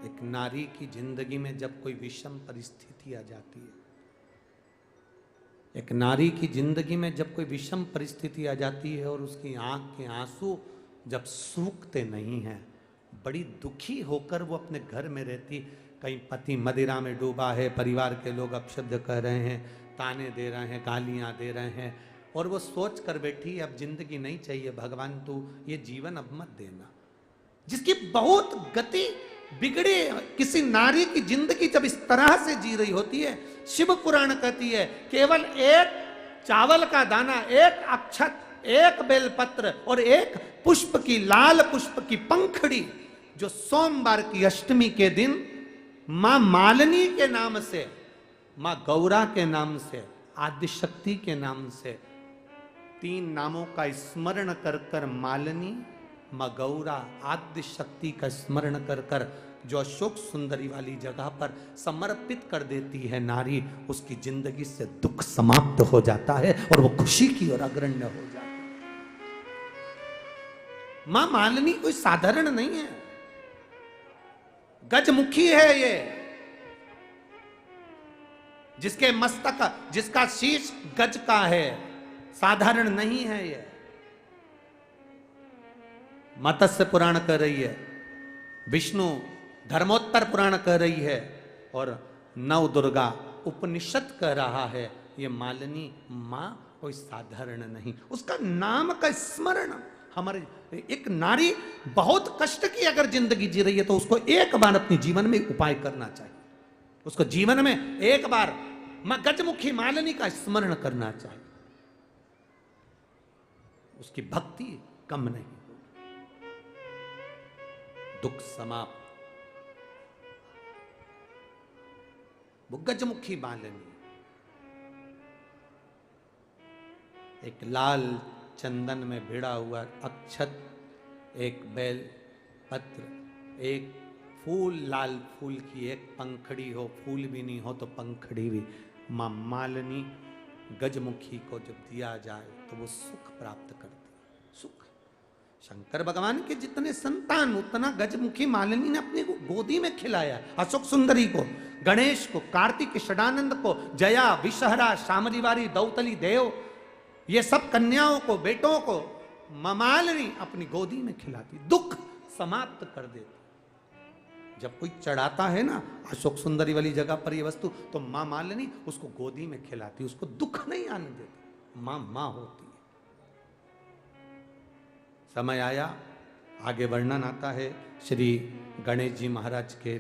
एक नारी की जिंदगी में जब कोई विषम परिस्थिति आ जाती है, एक नारी की जिंदगी में जब कोई विषम परिस्थिति आ जाती है और उसकी आंख के आंसू जब सूखते नहीं हैं, बड़ी दुखी होकर वो अपने घर में रहती, कहीं पति मदिरा में डूबा है, परिवार के लोग अपशब्द कह रहे हैं, ताने दे रहे हैं, गालियां दे रहे हैं, और वो सोच कर बैठी अब जिंदगी नहीं चाहिए, भगवान तू ये जीवन अब मत देना। जिसकी बहुत गति बिगड़े किसी नारी की जिंदगी जब इस तरह से जी रही होती है, शिव पुराण कहती है केवल एक चावल का दाना, एक अक्षत, एक बेलपत्र और एक पुष्प की, लाल पुष्प की पंखड़ी, जो सोमवार की अष्टमी के दिन मां मालिनी के नाम से, मां गौरा के नाम से, आदिशक्ति के नाम से, तीन नामों का स्मरण कर कर मालिनी, मां गौरा, आद्य शक्ति का स्मरण कर कर जो अशोक सुंदरी वाली जगह पर समर्पित कर देती है नारी, उसकी जिंदगी से दुख समाप्त हो जाता है और वो खुशी की ओर अग्रण्य हो जाता है। मां मालिनी कोई साधारण नहीं है, गजमुखी है ये, जिसके मस्तक, जिसका शीश गज का है, साधारण नहीं है ये। मत्स्य पुराण कह रही है, विष्णु धर्मोत्तर पुराण कह रही है, और नव दुर्गा उपनिषद कह रहा है, ये मालिनी मां कोई साधारण नहीं। उसका नाम का स्मरण हमारे, एक नारी बहुत कष्ट की अगर जिंदगी जी रही है तो उसको एक बार अपने जीवन में उपाय करना चाहिए, उसको जीवन में एक बार मां गजमुखी मालिनी का स्मरण करना चाहिए, उसकी भक्ति कम नहीं, दुख समाप्त। वो गजमुखी मालिनी, एक लाल चंदन में भिड़ा हुआ अक्षत, एक बेल पत्र, एक फूल, लाल फूल की एक पंखड़ी हो, फूल भी नहीं हो तो पंखड़ी भी, मां मालिनी गजमुखी को जब दिया जाए तो वो सुख प्राप्त करती है। सुख, शंकर भगवान के जितने संतान उतना गजमुखी मालिनी ने अपने गोदी में खिलाया। अशोक सुंदरी को, गणेश को, कार्तिक षडानंद को, जया, विषहरा, शामरीवारी, दौतली देव, ये सब कन्याओं को, बेटों को मां मालिनी अपनी गोदी में खिलाती, दुख समाप्त कर देती। जब कोई चढ़ाता है ना अशोक सुंदरी वाली जगह पर ये वस्तु, तो मां मालिनी उसको गोदी में खिलाती, उसको दुख नहीं आने देती। मां मां होती है। समय आया, आगे वर्णन आता है श्री गणेश जी महाराज के।